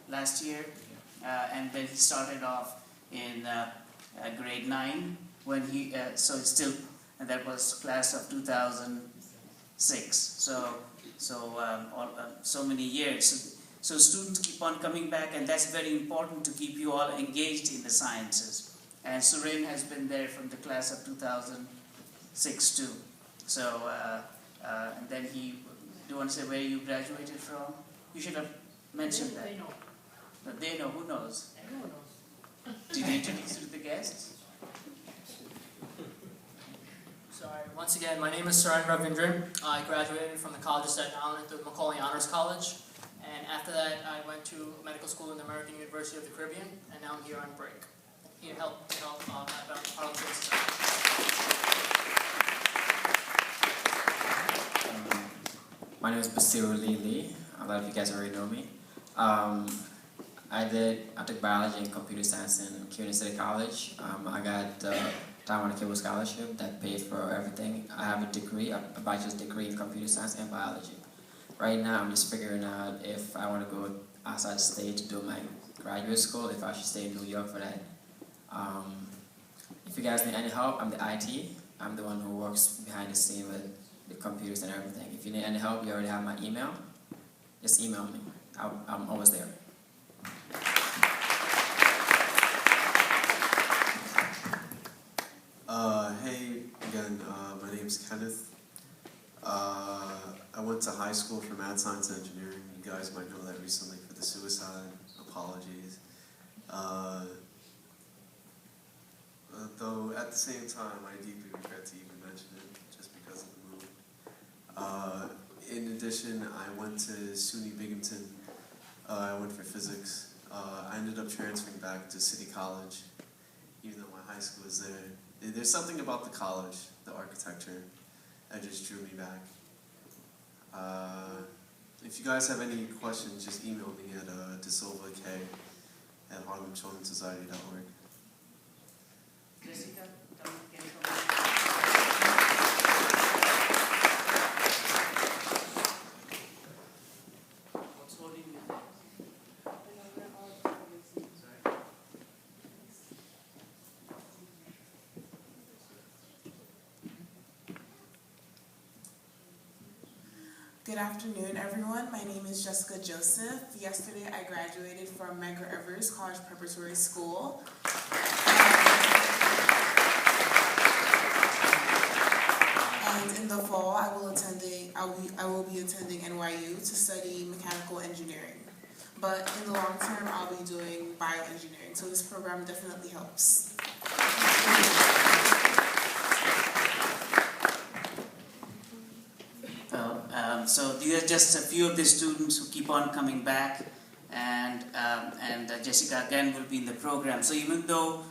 last year, and then he started off in grade 9 when he, so it's still, and that was class of 2006. So many years. So students keep on coming back, and that's very important to keep you all engaged in the sciences. And Suren has been there from the class of 2006 too. So, and then he, do you want to say where you graduated from? You should have mentioned that. They know. But they know, who knows? Everyone knows. Did you introduce you to the guests? Sorry, once again, my name is Saran Ravindran. I graduated from the College of Staten Island at the Macaulay Honors College. And after that, I went to medical school in the American University of the Caribbean, and now I'm here on break. Here to help Harlem Kids. My name is Basiru Lee. A lot of you guys already know me. I took biology and computer science in CUNY City College. I got the Time Warner Cable Scholarship that paid for everything. I have a degree, a bachelor's degree in computer science and biology. Right now, I'm just figuring out if I want to go outside the state to do my graduate school, if I should stay in New York for that. If you guys need any help, I'm the IT. I'm the one who works behind the scene with the computers and everything. If you need any help, you already have my email. Just email me. I'm always there. Hey, again, my name's Kenneth. I went to high school for math, science, and engineering. You guys might know that recently for the suicide. Apologies. Though at the same time, I deeply regret to even mention it, just because of the move. In addition, I went to SUNY Binghamton. I went for physics. I ended up transferring back to City College, even though my high school was there. There's something about the college, the architecture, that just drew me back. If you guys have any questions, just email me at desilvak@harlemchildrensociety.org. Jessica, what's holding you there? Good afternoon, everyone. My name is Jessica Joseph. Yesterday, I graduated from Medgar Evers College Preparatory School. And in the fall, I will be attending NYU to study mechanical engineering. But in the long term, I'll be doing bioengineering. So this program definitely helps. So these are just a few of the students who keep on coming back, and Jessica again will be in the program. So even though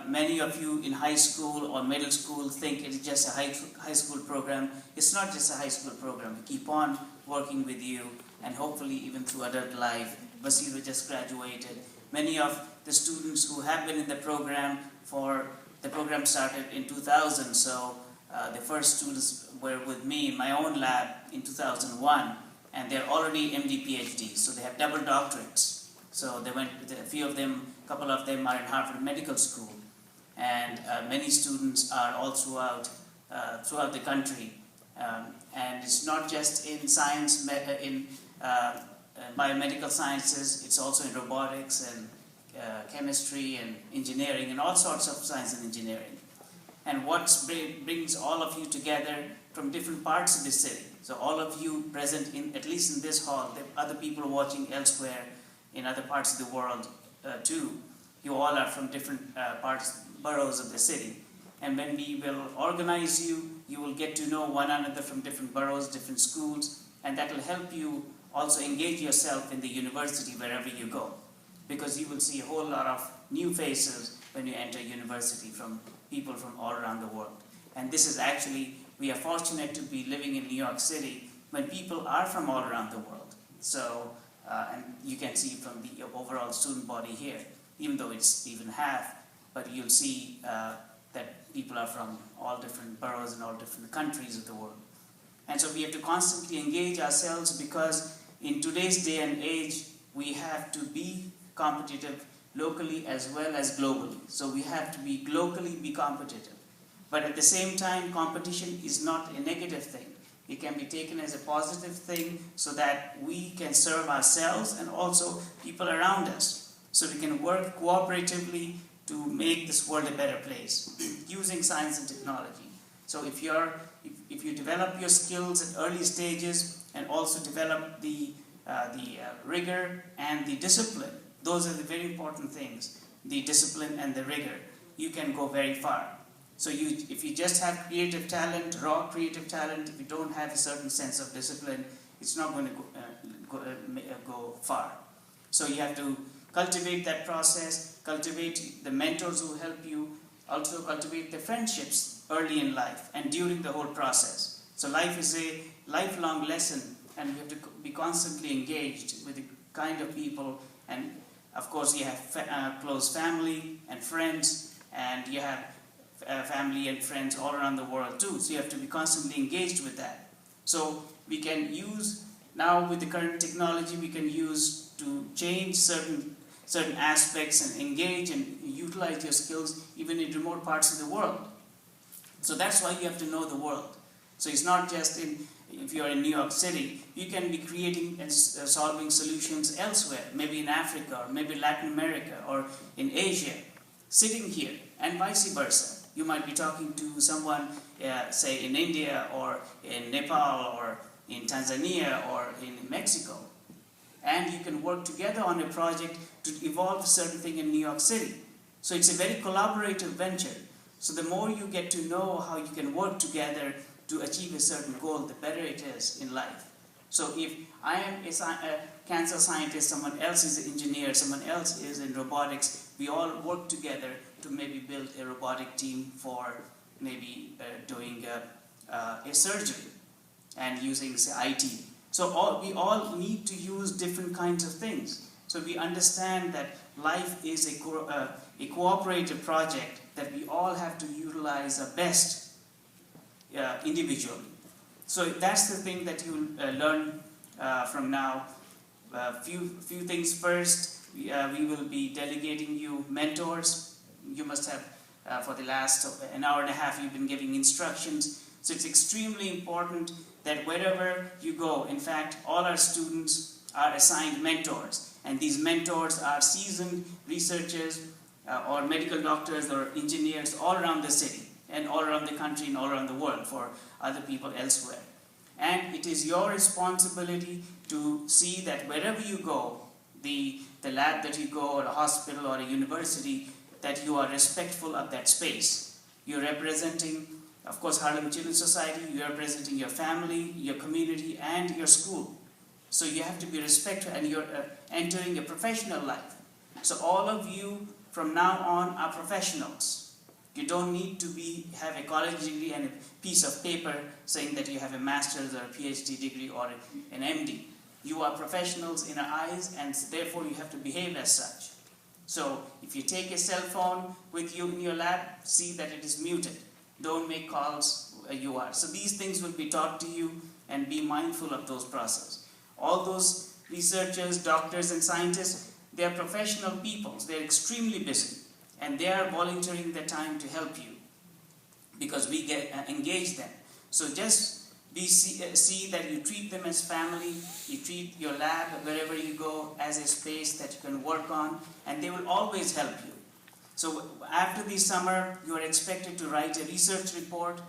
many of you in high school or middle school think it's just a high school program, it's not just a high school program. We keep on working with you, and hopefully even through adult life. Basiru just graduated. Many of the students who have been in the program started in 2000, so the first students were with me in my own lab in 2001, and they're already MD PhDs, so they have double doctorates. So they went, a couple of them are in Harvard Medical School, and many students are all throughout the country. And it's not just in science, in biomedical sciences, it's also in robotics and chemistry and engineering and all sorts of science and engineering. And what brings all of you together from different parts of the city. So all of you present, at least in this hall, there are other people watching elsewhere in other parts of the world too. You all are from different boroughs of the city. And when we will organize you, you will get to know one another from different boroughs, different schools, and that will help you also engage yourself in the university wherever you go. Because you will see a whole lot of new faces when you enter university from people from all around the world. And this is actually, we are fortunate to be living in New York City when people are from all around the world. So, and you can see from the overall student body here, even though it's even half, but you'll see that people are from all different boroughs and all different countries of the world. And so we have to constantly engage ourselves, because in today's day and age, we have to be competitive locally as well as globally. So we have to be locally be competitive. But at the same time, competition is not a negative thing. It can be taken as a positive thing so that we can serve ourselves and also people around us. So we can work cooperatively to make this world a better place using science and technology. So if you develop your skills at early stages and also develop the rigor and the discipline, those are the very important things, the discipline and the rigor, you can go very far. So if you just have creative talent, raw creative talent, if you don't have a certain sense of discipline, it's not going to go far. So you have to cultivate that process, cultivate the mentors who help you, also cultivate the friendships early in life and during the whole process. So life is a lifelong lesson, and you have to be constantly engaged with the kind of people, and of course you have close family and friends, and you have family and friends all around the world too, so you have to be constantly engaged with that. So we can use, now with the current technology, we can use to change certain aspects and engage and utilize your skills even in remote parts of the world. So that's why you have to know the world. So it's not just if you're in New York City, you can be creating and solving solutions elsewhere, maybe in Africa or maybe Latin America or in Asia, sitting here, and vice versa. You might be talking to someone, say in India or in Nepal or in Tanzania or in Mexico. And you can work together on a project to evolve a certain thing in New York City. So it's a very collaborative venture. So the more you get to know how you can work together to achieve a certain goal, the better it is in life. So if I am a cancer scientist, someone else is an engineer, someone else is in robotics, we all work together to maybe build a robotic team for maybe doing a surgery and using, say, IT. So we all need to use different kinds of things. So we understand that life is a cooperative project that we all have to utilize our best individually. So that's the thing that you learn from now. Few things first. We will be delegating you mentors. You must have, for the last an hour and a half, you've been giving instructions. So it's extremely important that wherever you go, in fact, all our students are assigned mentors. And these mentors are seasoned researchers or medical doctors or engineers all around the city and all around the country and all around the world for other people elsewhere. And it is your responsibility to see that wherever you go, the lab that you go, or a hospital or a university, that you are respectful of that space. You're representing, of course, Harlem Children's Society, you're representing your family, your community, and your school. So you have to be respectful, and you're entering a professional life. So all of you from now on are professionals. You don't need to have a college degree and a piece of paper saying that you have a master's or a PhD degree or an MD. You are professionals in our eyes, and therefore you have to behave as such. So if you take a cell phone with you in your lab, see that it is muted. Don't make calls where you are. So these things will be taught to you, and be mindful of those processes. All those researchers, doctors, and scientists, they are professional people. They're extremely busy, and they are volunteering their time to help you because we engage them. So just see that you treat them as family, you treat your lab, wherever you go, as a space that you can work on, and they will always help you. So after the summer, you are expected to write a research report.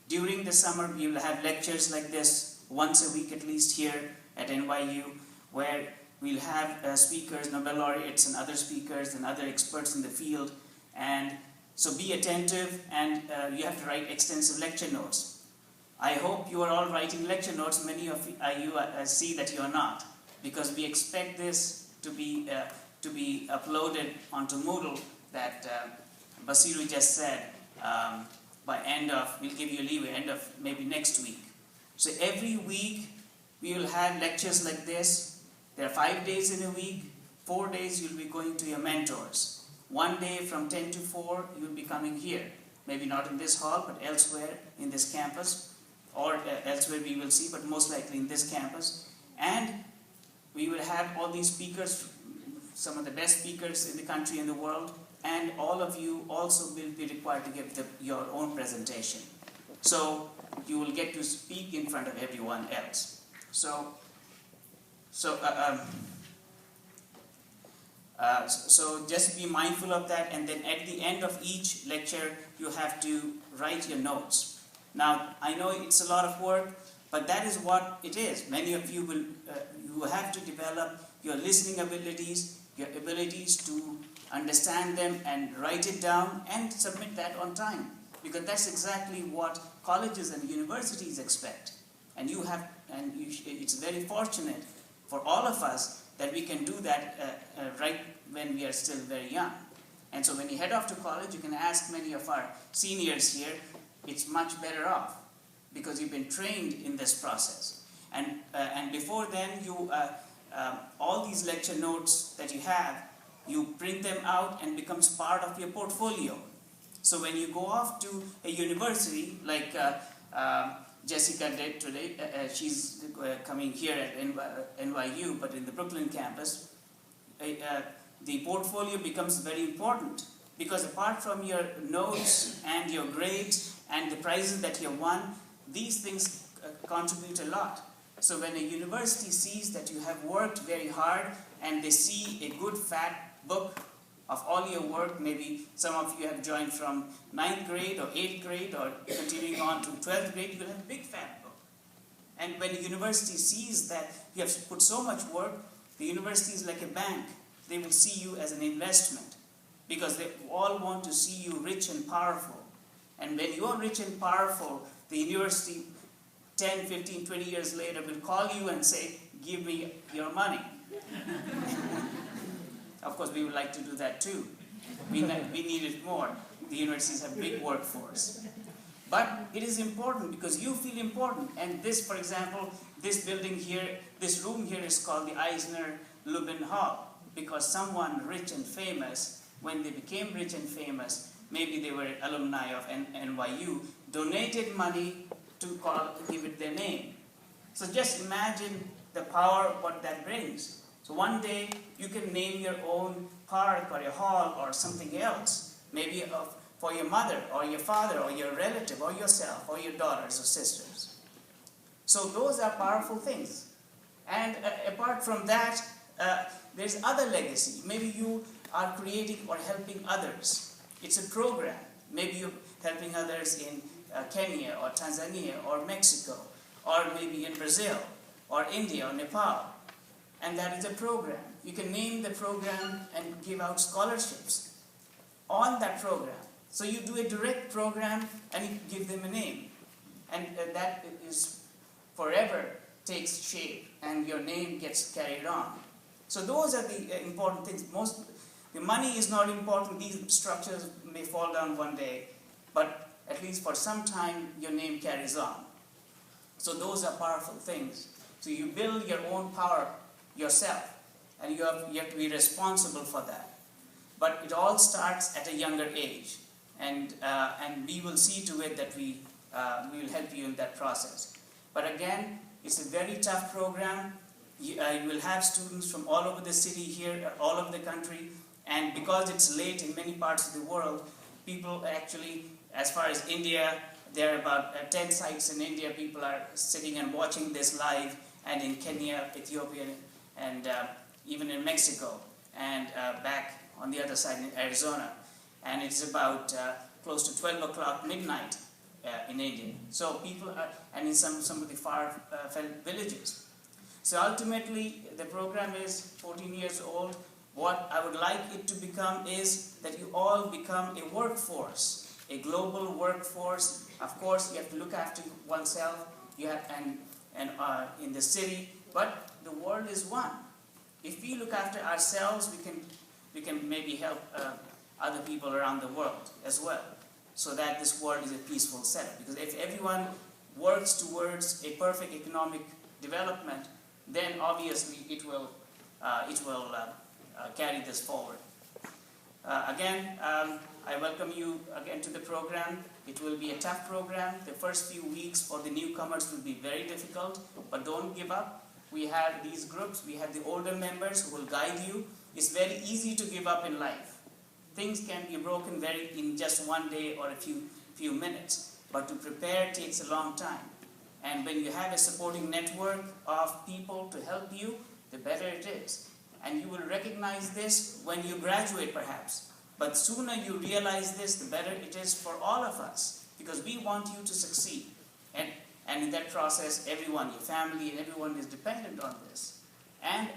During the summer, we will have lectures like this once a week at least here at NYU, where we'll have speakers, Nobel laureates, and other speakers and other experts in the field. And so be attentive, and you have to write extensive lecture notes. I hope you are all writing lecture notes. Many of you see that you are not, because we expect this to be uploaded onto Moodle that Basiru just said by we'll give you a leeway, end of maybe next week. So every week we will have lectures like this. There are 5 days in a week. 4 days you'll be going to your mentors. 1 day from 10 to 4 you'll be coming here. Maybe not in this hall, but elsewhere in this campus, or elsewhere we will see, but most likely in this campus. And we will have all these speakers, some of the best speakers in the country and the world, and all of you also will be required to give your own presentation. So you will get to speak in front of everyone else. So just be mindful of that, and then at the end of each lecture you have to write your notes. Now I know it's a lot of work, but that is what it is. Many of you will you have to develop your listening abilities, your abilities to understand them and write it down and submit that on time, because that's exactly what colleges and universities expect. And it's very fortunate for all of us that we can do that right when we are still very young. And so when you head off to college, you can ask many of our seniors here, it's much better off because you've been trained in this process. And before then, you all these lecture notes that you have, you print them out and becomes part of your portfolio. So when you go off to a university like Jessica did today, she's coming here at NYU, but in the Brooklyn campus, the portfolio becomes very important, because apart from your notes and your grades and the prizes that you won, these things contribute a lot. So when a university sees that you have worked very hard and they see a good fat book of all your work, maybe some of you have joined from 9th grade or 8th grade or continuing on to 12th grade, you will have a big fat book. And when a university sees that you have put so much work, the university is like a bank. They will see you as an investment, because they all want to see you rich and powerful. And when you are rich and powerful, the university 10, 15, 20 years later will call you and say, give me your money. Of course, we would like to do that too. We need it more. The universities have a big workforce. But it is important because you feel important. And this, for example, this building here, this room here is called the Eisner Lubin Hall, because someone rich and famous, when they became rich and famous, maybe they were alumni of NYU, donated money to give it their name. So just imagine the power of what that brings. So one day you can name your own park or a hall or something else, maybe for your mother or your father or your relative or yourself or your daughters or sisters. So those are powerful things. And apart from that, there's other legacy. Maybe you are creating or helping others. It's a program. Maybe you're helping others in Kenya or Tanzania or Mexico, or maybe in Brazil or India or Nepal. And that is a program. You can name the program and give out scholarships on that program. So you do a direct program and you give them a name. And that is forever takes shape and your name gets carried on. So those are the important things. The money is not important. These structures may fall down one day, but at least for some time your name carries on. So those are powerful things. So you build your own power yourself, and you have to be responsible for that. But it all starts at a younger age, and we will see to it that we will help you in that process. But again, it's a very tough program. You will have students from all over the city here, all over the country, and because it's late in many parts of the world, people actually, as far as India, there are about 10 sites in India. People are sitting and watching this live, and in Kenya, Ethiopia, and even in Mexico, and back on the other side in Arizona. And it's about close to 12 o'clock midnight in India. So people are, and in some of the far-flung villages. So ultimately, the program is 14 years old. What I would like it to become is that you all become a workforce, a global workforce. Of course, you have to look after oneself. You have and in the city, but the world is one. If we look after ourselves, we can maybe help other people around the world as well, so that this world is a peaceful setup. Because if everyone works towards a perfect economic development, then obviously it will carry this forward. Again, I welcome you again to the program. It will be a tough program. The first few weeks for the newcomers will be very difficult, but don't give up. we have these groups, we have the older members who will guide you. It's very easy to give up in life. Things can be broken in just one day or a few minutes, but to prepare takes a long time. And when you have a supporting network of people to help you, the better it is. And you will recognize this when you graduate perhaps. But sooner you realize this, the better it is for all of us, because we want you to succeed. And in that process, everyone, your family and everyone is dependent on this. And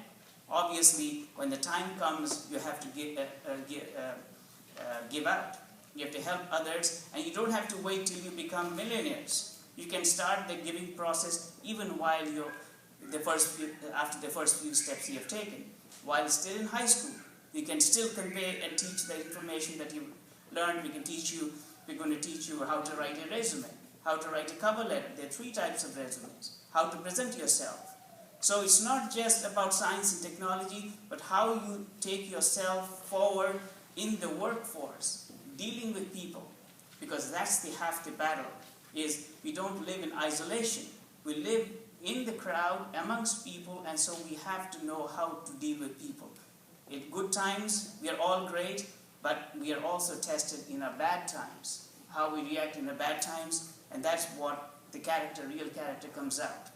obviously, when the time comes, you have to give out. You have to help others, and you don't have to wait till you become millionaires. You can start the giving process even while after the first few steps you have taken. While still in high school, you can still convey and teach the information that you learned. We're going to teach you how to write a resume, how to write a cover letter. There are 3 types of resumes. How to present yourself. So it's not just about science and technology, but how you take yourself forward in the workforce, dealing with people. Because that's half the battle, is we don't live in isolation. We live in the crowd, amongst people, and so we have to know how to deal with people. In good times, we are all great, but we are also tested in our bad times. How we react in our bad times, and that's what the real character comes out.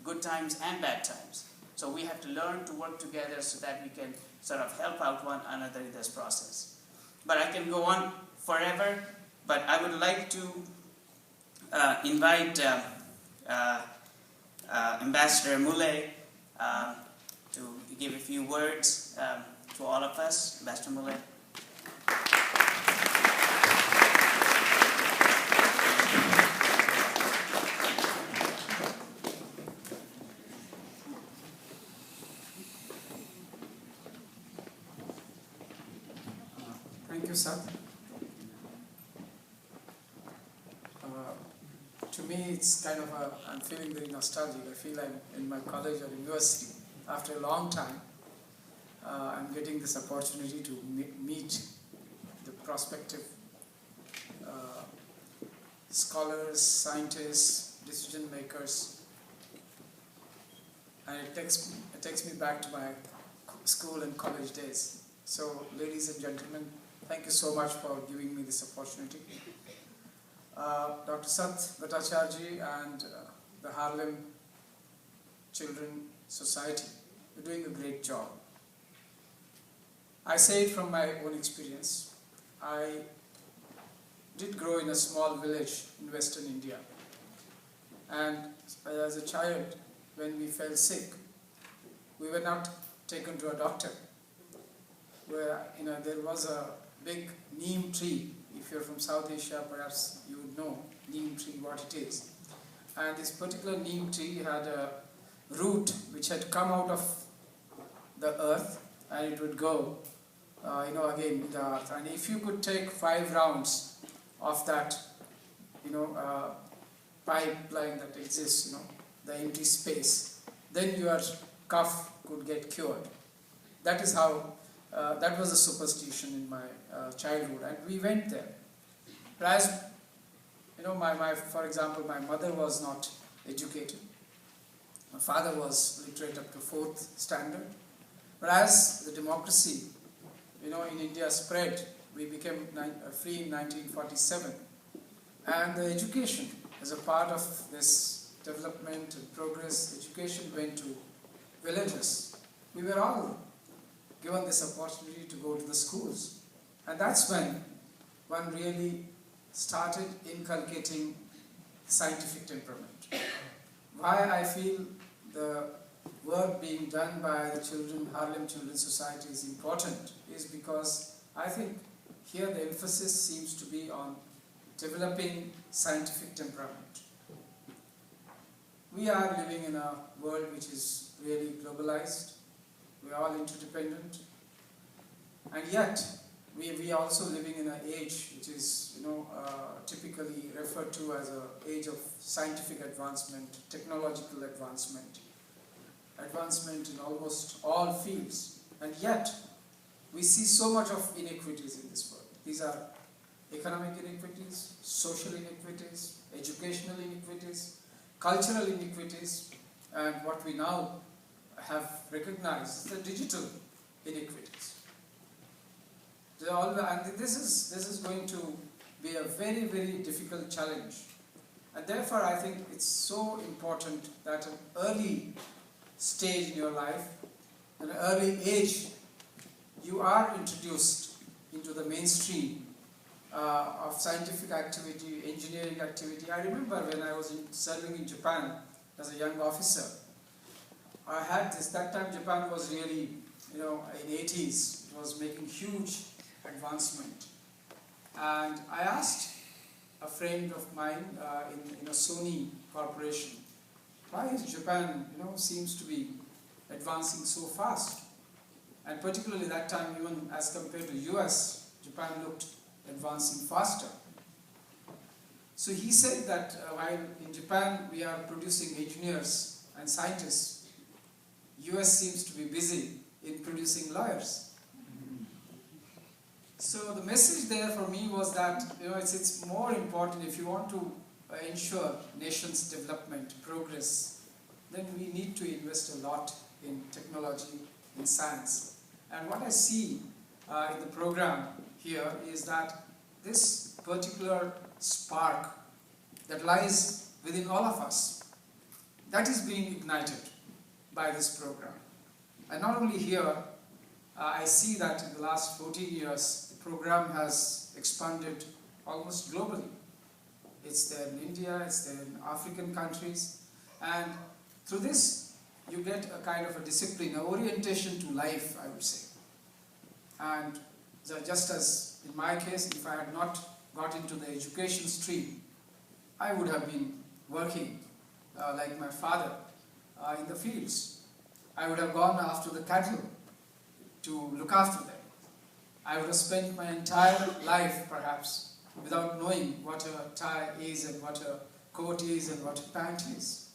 Good times and bad times. So we have to learn to work together so that we can sort of help out one another in this process. But I can go on forever, but I would like to invite Ambassador Muley to give a few words to all of us. Ambassador Muley. Thank you, Sat. To me, it's kind of I'm feeling very nostalgic. I feel I'm in my college or university. After a long time, I'm getting this opportunity to meet the prospective scholars, scientists, decision makers, and it takes me back to my school and college days. So, ladies and gentlemen, thank you so much for giving me this opportunity. Dr. Sat Bhattacharjee and the Harlem Children Society are doing a great job. I say it from my own experience. I did grow in a small village in Western India. And as a child, when we fell sick, we were not taken to a doctor. Where there was a big neem tree. If you're from South Asia, perhaps you would know neem tree, what it is. And this particular neem tree had a root which had come out of the earth, and it would go, again in the earth. And if you could take 5 rounds of that, pipeline that exists, the empty space, then your cough could get cured. That is how. That was a superstition in my childhood, and we went there. But as for example, my mother was not educated. My father was literate up to 4th standard. But as the democracy, in India spread, we became free in 1947, and the education, as a part of this development and progress, education went to villages. We were all given this opportunity to go to the schools. And that's when one really started inculcating scientific temperament. Why I feel the work being done by the Harlem Children's Society is important is because I think here the emphasis seems to be on developing scientific temperament. We are living in a world which is really globalized. We are all interdependent, and yet we are also living in an age which is typically referred to as an age of scientific advancement, technological advancement in almost all fields, and yet we see so much of inequities in this world. These are economic inequities, social inequities, educational inequities, cultural inequities, and what we now have recognized is the digital inequities. And this is going to be a very, very difficult challenge. And therefore, I think it's so important that at an early stage in your life, at an early age, you are introduced into the mainstream of scientific activity, engineering activity. I remember when I was serving in Japan as a young officer, I had this, that time Japan was really, in 80s, it was making huge advancement. And I asked a friend of mine in a Sony corporation, why is Japan, seems to be advancing so fast? And particularly that time, even as compared to US, Japan looked advancing faster. So he said that while in Japan we are producing engineers and scientists, US seems to be busy in producing lawyers. So the message there for me was that it's more important if you want to ensure nation's development, progress, then we need to invest a lot in technology, in science. And what I see in the program here is that this particular spark that lies within all of us, that is being ignited by this program. And not only here, I see that in the last 14 years, the program has expanded almost globally. It's there in India, it's there in African countries, and through this, you get a kind of a discipline, an orientation to life, I would say. And just as in my case, if I had not got into the education stream, I would have been working like my father in the fields. I would have gone after the cattle to look after them. I would have spent my entire life, perhaps, without knowing what a tie is and what a coat is and what a pant is.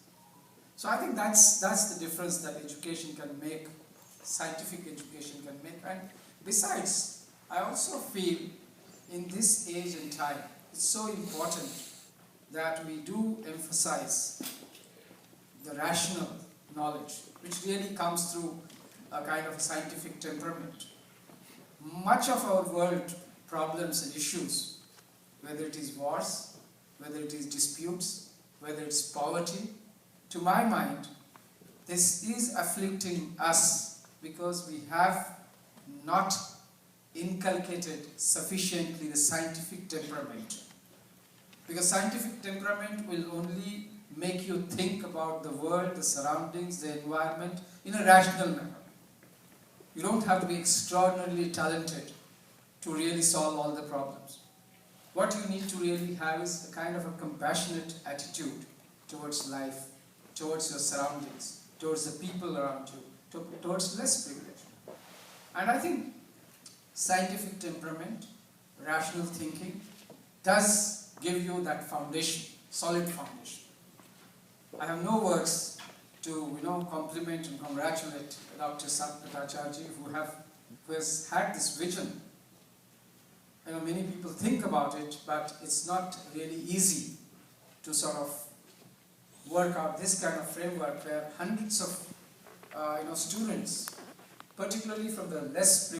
So I think that's the difference that education can make, scientific education can make. And besides, I also feel in this age and time, it's so important that we do emphasize the rational knowledge, which really comes through a kind of a scientific temperament. Much of our world problems and issues, whether it is wars, whether it is disputes, whether it's poverty, to my mind, this is afflicting us because we have not inculcated sufficiently the scientific temperament. Because scientific temperament will only make you think about the world, the surroundings, the environment in a rational manner. You don't have to be extraordinarily talented to really solve all the problems. What you need to really have is a kind of a compassionate attitude towards life, towards your surroundings, towards the people around you, towards less privilege. And I think scientific temperament, rational thinking, does give you that foundation, solid foundation. I have no words to compliment and congratulate Dr. Satpatacharji who has had this vision. Many people think about it, but it's not really easy to sort of work out this kind of framework where hundreds of students, particularly from the less privileged